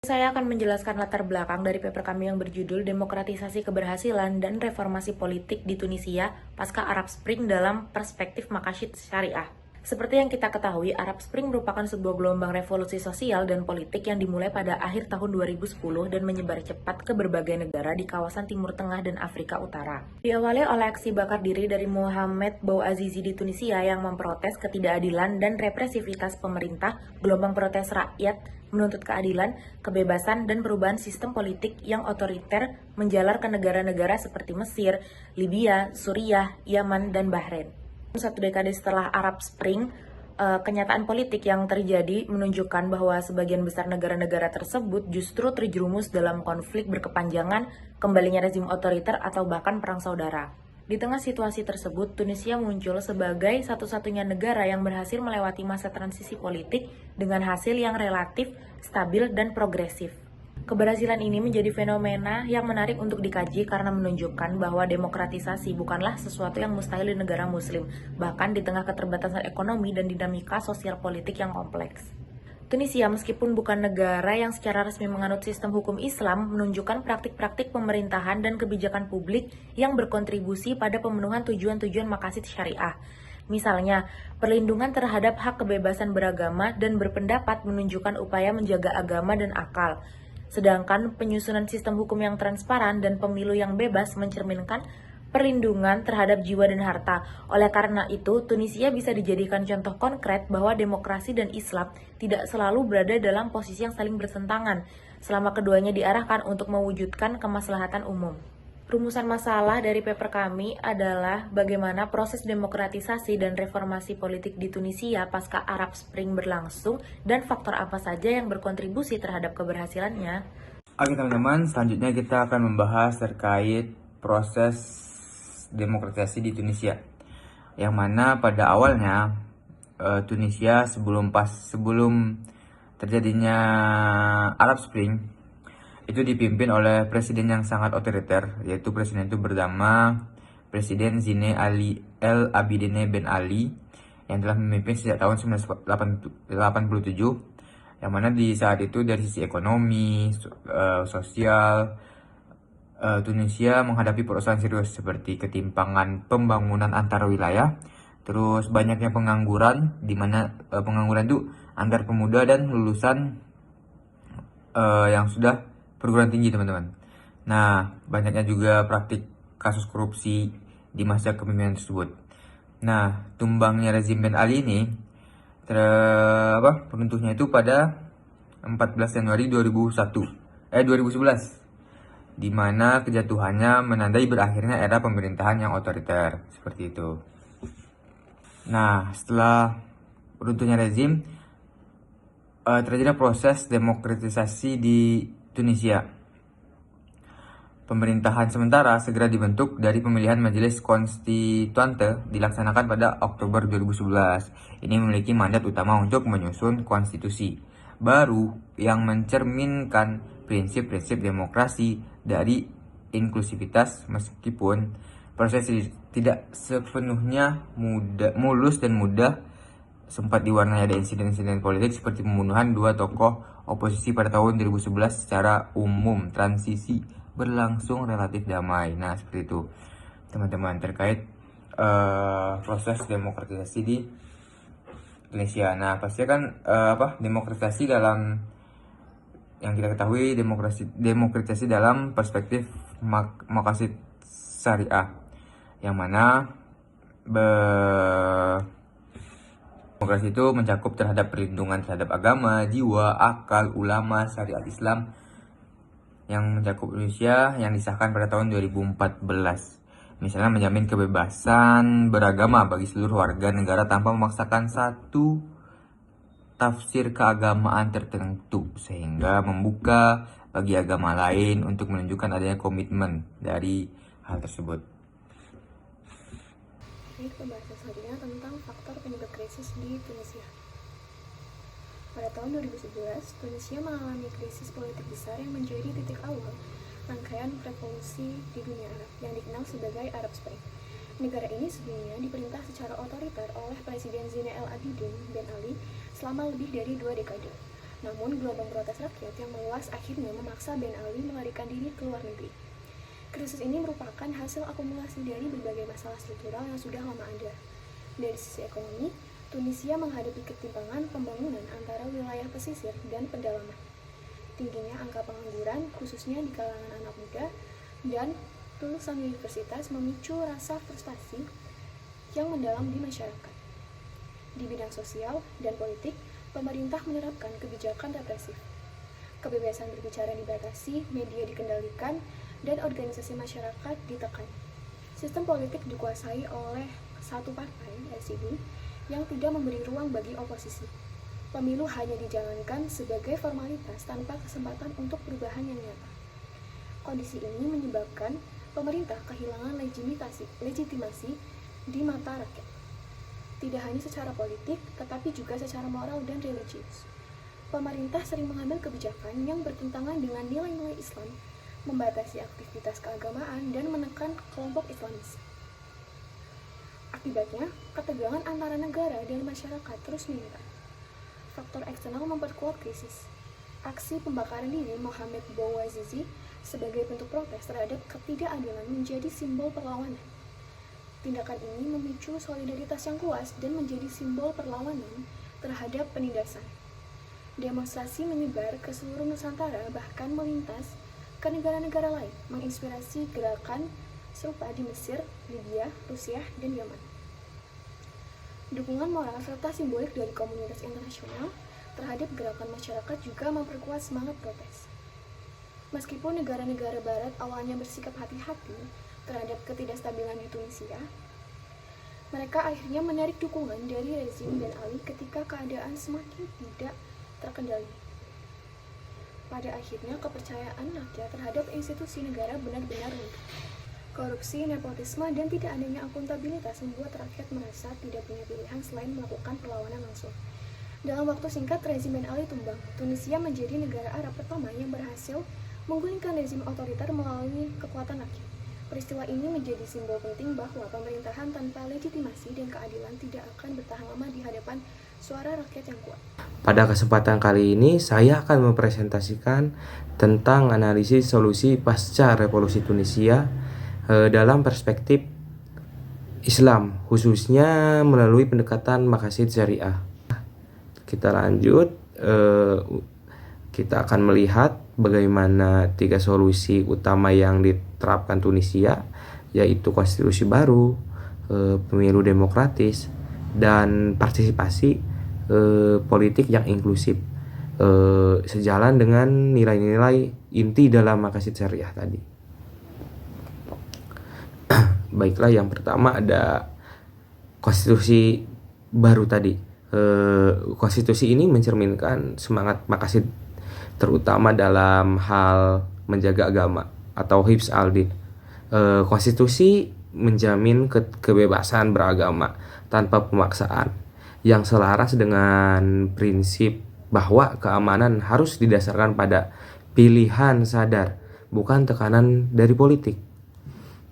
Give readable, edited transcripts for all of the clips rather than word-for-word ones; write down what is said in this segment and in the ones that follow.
Saya akan menjelaskan latar belakang dari paper kami yang berjudul Demokratisasi Keberhasilan dan Reformasi Politik di Tunisia Pasca Arab Spring dalam Perspektif Maqasid Syariah. Seperti yang kita ketahui, Arab Spring merupakan sebuah gelombang revolusi sosial dan politik yang dimulai pada akhir tahun 2010 dan menyebar cepat ke berbagai negara di kawasan Timur Tengah dan Afrika Utara. Diawali oleh aksi bakar diri dari Mohamed Bouazizi di Tunisia yang memprotes ketidakadilan dan represivitas pemerintah, gelombang protes rakyat menuntut keadilan, kebebasan, dan perubahan sistem politik yang otoriter menjalar ke negara-negara seperti Mesir, Libya, Suriah, Yaman, dan Bahrain. Satu dekade setelah Arab Spring, kenyataan politik yang terjadi menunjukkan bahwa sebagian besar negara-negara tersebut justru terjerumus dalam konflik berkepanjangan, kembalinya rezim otoriter, atau bahkan perang saudara. Di tengah situasi tersebut, Tunisia muncul sebagai satu-satunya negara yang berhasil melewati masa transisi politik dengan hasil yang relatif, stabil, dan progresif. Keberhasilan ini menjadi fenomena yang menarik untuk dikaji karena menunjukkan bahwa demokratisasi bukanlah sesuatu yang mustahil di negara muslim, bahkan di tengah keterbatasan ekonomi dan dinamika sosial politik yang kompleks. Tunisia, meskipun bukan negara yang secara resmi menganut sistem hukum Islam, menunjukkan praktik-praktik pemerintahan dan kebijakan publik yang berkontribusi pada pemenuhan tujuan-tujuan maqasid syariah. Misalnya, perlindungan terhadap hak kebebasan beragama dan berpendapat menunjukkan upaya menjaga agama dan akal. Sedangkan penyusunan sistem hukum yang transparan dan pemilu yang bebas mencerminkan perlindungan terhadap jiwa dan harta. Oleh karena itu, Tunisia bisa dijadikan contoh konkret bahwa demokrasi dan Islam tidak selalu berada dalam posisi yang saling bertentangan, selama keduanya diarahkan untuk mewujudkan kemaslahatan umum. Rumusan masalah dari paper kami adalah bagaimana proses demokratisasi dan reformasi politik di Tunisia pasca Arab Spring berlangsung dan faktor apa saja yang berkontribusi terhadap keberhasilannya. Oke teman-teman, selanjutnya kita akan membahas terkait proses demokratisasi di Tunisia. Yang mana pada awalnya Tunisia sebelum terjadinya Arab Spring itu dipimpin oleh presiden yang sangat otoriter, yaitu presiden itu bernama Presiden Zine Ali El Abidine Ben Ali yang telah memimpin sejak tahun 1987, yang mana di saat itu dari sisi ekonomi, sosial, Tunisia menghadapi persoalan serius seperti ketimpangan pembangunan antar wilayah, terus banyaknya pengangguran, di mana pengangguran itu antar pemuda dan lulusan yang sudah perguruan tinggi teman-teman. Nah, banyaknya juga praktik kasus korupsi di masa kepemimpinan tersebut. Nah, tumbangnya rezim Ben Ali ini runtuhnya itu pada 14 Januari 2011, di mana kejatuhannya menandai berakhirnya era pemerintahan yang otoriter seperti itu. Nah, setelah runtuhnya rezim, terjadi proses demokratisasi di Tunisia. Pemerintahan sementara segera dibentuk dari pemilihan Majelis Konstituante dilaksanakan pada Oktober 2011. Ini memiliki mandat utama untuk menyusun konstitusi baru yang mencerminkan prinsip-prinsip demokrasi dari inklusivitas, meskipun proses tidak sepenuhnya mulus dan mudah, sempat diwarnai ada insiden-insiden politik seperti pembunuhan dua tokoh oposisi pada tahun 2011. Secara umum, transisi berlangsung relatif damai. Nah, seperti itu teman-teman terkait proses demokratisasi di Indonesia. Nah, pasti kan demokratisasi dalam yang kita ketahui, demokratisasi dalam perspektif maqasid syariah, yang mana demokrasi itu mencakup terhadap perlindungan terhadap agama, jiwa, akal, ulama, syariat Islam yang mencakup Indonesia yang disahkan pada tahun 2014. Misalnya menjamin kebebasan beragama bagi seluruh warga negara tanpa memaksakan satu tafsir keagamaan tertentu, sehingga membuka bagi agama lain untuk menunjukkan adanya komitmen dari hal tersebut. Pembahasan selanjutnya tentang faktor penyebab krisis di Tunisia. Pada tahun 2011, Tunisia mengalami krisis politik besar yang menjadi titik awal rangkaian revolusi di dunia Arab yang dikenal sebagai Arab Spring. Negara ini sebelumnya diperintah secara otoriter oleh Presiden Zine El Abidine Ben Ali selama lebih dari 2 dekade. Namun, gelombang protes rakyat yang meluas akhirnya memaksa Ben Ali melarikan diri ke luar negeri. Krisis ini merupakan hasil akumulasi dari berbagai masalah struktural yang sudah lama ada. Dari sisi ekonomi, Tunisia menghadapi ketimpangan pembangunan antara wilayah pesisir dan pedalaman. Tingginya angka pengangguran, khususnya di kalangan anak muda, dan lulusan universitas memicu rasa frustasi yang mendalam di masyarakat. Di bidang sosial dan politik, pemerintah menerapkan kebijakan represif. Kebebasan berbicara dibatasi, media dikendalikan, dan organisasi masyarakat ditekan. Sistem politik dikuasai oleh satu partai, LCD, yang tidak memberi ruang bagi oposisi. Pemilu hanya dijalankan sebagai formalitas tanpa kesempatan untuk perubahan yang nyata. Kondisi ini menyebabkan pemerintah kehilangan legitimasi di mata rakyat. Tidak hanya secara politik, tetapi juga secara moral dan religius. Pemerintah sering mengambil kebijakan yang bertentangan dengan nilai-nilai Islam, membatasi aktivitas keagamaan, dan menekan kelompok Islamis. Akibatnya, ketegangan antara negara dan masyarakat terus meningkat. Faktor eksternal memperkuat krisis. Aksi pembakaran diri Mohamed Bouazizi sebagai bentuk protes terhadap ketidakadilan menjadi simbol perlawanan. Tindakan ini memicu solidaritas yang kuat dan menjadi simbol perlawanan terhadap penindasan. Demonstrasi menyebar ke seluruh Nusantara, bahkan melintas ke negara-negara lain, menginspirasi gerakan serupa di Mesir, Libya, Rusia, dan Yaman. Dukungan moral serta simbolik dari komunitas internasional terhadap gerakan masyarakat juga memperkuat semangat protes. Meskipun negara-negara barat awalnya bersikap hati-hati terhadap ketidakstabilan di Tunisia, mereka akhirnya menarik dukungan dari rezim Ben Ali ketika keadaan semakin tidak terkendali. Pada akhirnya, kepercayaan rakyat terhadap institusi negara benar-benar runtuh. Korupsi, nepotisme, dan tidak adanya akuntabilitas membuat rakyat merasa tidak punya pilihan selain melakukan perlawanan langsung. Dalam waktu singkat, rezim Ben Ali tumbang. Tunisia menjadi negara Arab pertama yang berhasil menggulingkan rezim otoriter melalui kekuatan rakyat. Peristiwa ini menjadi simbol penting bahwa pemerintahan tanpa legitimasi dan keadilan tidak akan bertahan lama di hadapan suara rakyat yang kuat. Pada kesempatan kali ini, saya akan mempresentasikan tentang analisis solusi pasca revolusi Tunisia dalam perspektif Islam, khususnya melalui pendekatan maqasid syariah. Kita lanjut, kita akan melihat bagaimana 3 solusi utama yang diterapkan Tunisia, yaitu konstitusi baru, pemilu demokratis, dan partisipasi politik yang inklusif, sejalan dengan nilai-nilai inti dalam maqasid syariah tadi. Baiklah, yang pertama ada konstitusi baru tadi. Konstitusi ini mencerminkan semangat maqasid, terutama dalam hal menjaga agama atau hifz al-din. Konstitusi menjamin kebebasan beragama tanpa pemaksaan, yang selaras dengan prinsip bahwa keamanan harus didasarkan pada pilihan sadar, bukan tekanan dari politik.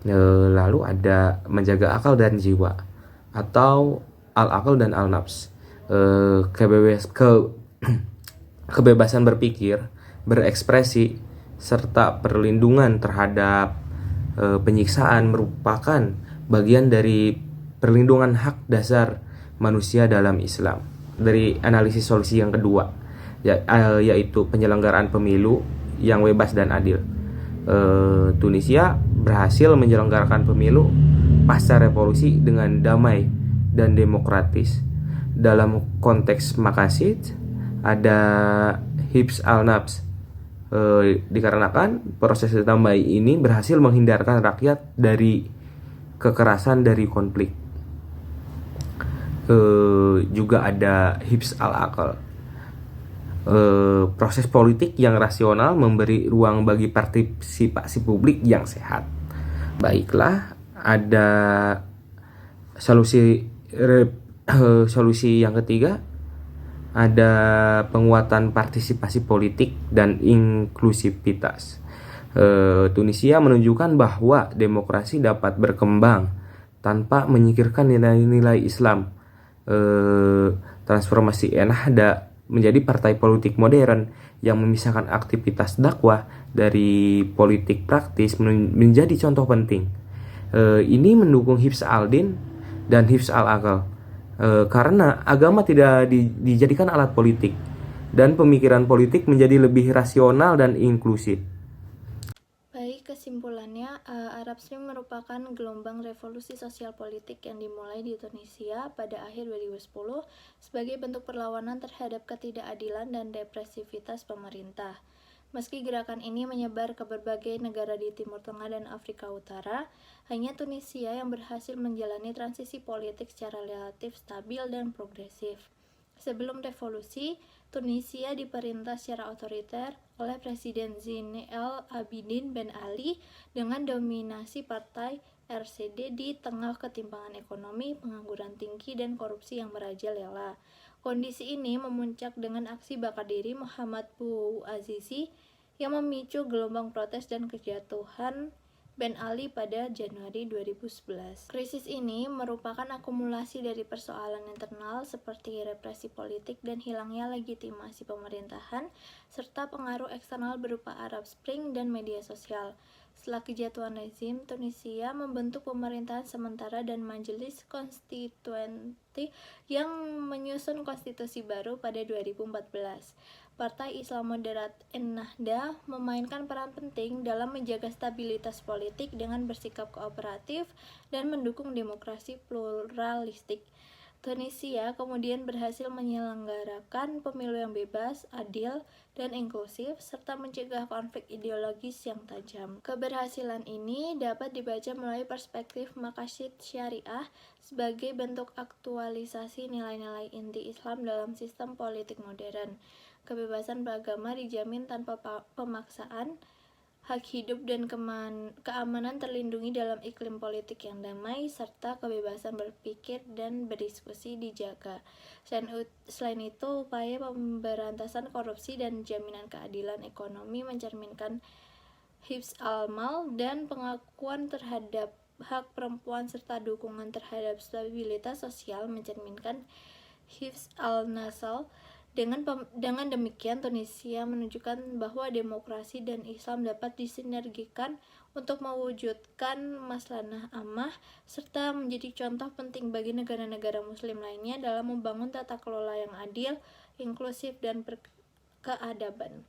Lalu ada menjaga akal dan jiwa atau al-aql dan al-nafs. Kebebasan berpikir, berekspresi, serta perlindungan terhadap penyiksaan merupakan bagian dari perlindungan hak dasar manusia dalam Islam. Dari analisis solusi yang kedua, yaitu penyelenggaraan pemilu yang bebas dan adil. Tunisia berhasil menyelenggarakan pemilu pasca revolusi dengan damai dan demokratis. Dalam konteks maqasid ada hifz al-nafs, dikarenakan proses damai ini berhasil menghindarkan rakyat dari kekerasan dari konflik. Juga ada hifz al-aql, proses politik yang rasional memberi ruang bagi partisipasi publik yang sehat. Baiklah, ada solusi yang ketiga, ada penguatan partisipasi politik dan inklusivitas. Tunisia menunjukkan bahwa demokrasi dapat berkembang tanpa menyingkirkan nilai-nilai Islam. Transformasi Ennahda menjadi partai politik modern yang memisahkan aktivitas dakwah dari politik praktis menjadi contoh penting. Ini mendukung hifz al-din dan hifz al-aqal, karena agama tidak dijadikan alat politik dan pemikiran politik menjadi lebih rasional dan inklusif. Baik, kesimpulannya, Arab Spring merupakan gelombang revolusi sosial politik yang dimulai di Tunisia pada akhir 2010 sebagai bentuk perlawanan terhadap ketidakadilan dan represivitas pemerintah. Meski gerakan ini menyebar ke berbagai negara di Timur Tengah dan Afrika Utara, hanya Tunisia yang berhasil menjalani transisi politik secara relatif stabil dan progresif. Sebelum revolusi, Tunisia diperintah secara otoriter oleh Presiden Zine El Abidine Ben Ali dengan dominasi partai RCD di tengah ketimpangan ekonomi, pengangguran tinggi, dan korupsi yang merajalela. Kondisi ini memuncak dengan aksi bakar diri Muhammad Bouazizi yang memicu gelombang protes dan kejatuhan Ben Ali pada Januari 2011. Krisis ini merupakan akumulasi dari persoalan internal seperti represi politik dan hilangnya legitimasi pemerintahan, serta pengaruh eksternal berupa Arab Spring dan media sosial. Setelah kejatuhan rezim, Tunisia membentuk pemerintahan sementara dan majelis konstituenti yang menyusun konstitusi baru pada 2014. Partai Islam Moderat Ennahda memainkan peran penting dalam menjaga stabilitas politik dengan bersikap kooperatif dan mendukung demokrasi pluralistik. Tunisia kemudian berhasil menyelenggarakan pemilu yang bebas, adil, dan inklusif, serta mencegah konflik ideologis yang tajam. Keberhasilan ini dapat dibaca melalui perspektif maqasid syariah sebagai bentuk aktualisasi nilai-nilai inti Islam dalam sistem politik modern. Kebebasan beragama dijamin tanpa pemaksaan, hak hidup dan keamanan terlindungi dalam iklim politik yang damai, serta kebebasan berpikir dan berdiskusi dijaga. Selain itu, upaya pemberantasan korupsi dan jaminan keadilan ekonomi mencerminkan hifz al-mal dan pengakuan terhadap hak perempuan serta dukungan terhadap stabilitas sosial mencerminkan hifz al-nasl. Dengan demikian, Tunisia menunjukkan bahwa demokrasi dan Islam dapat disinergikan untuk mewujudkan maslahah ammah, serta menjadi contoh penting bagi negara-negara muslim lainnya dalam membangun tata kelola yang adil, inklusif, dan berkeadaban.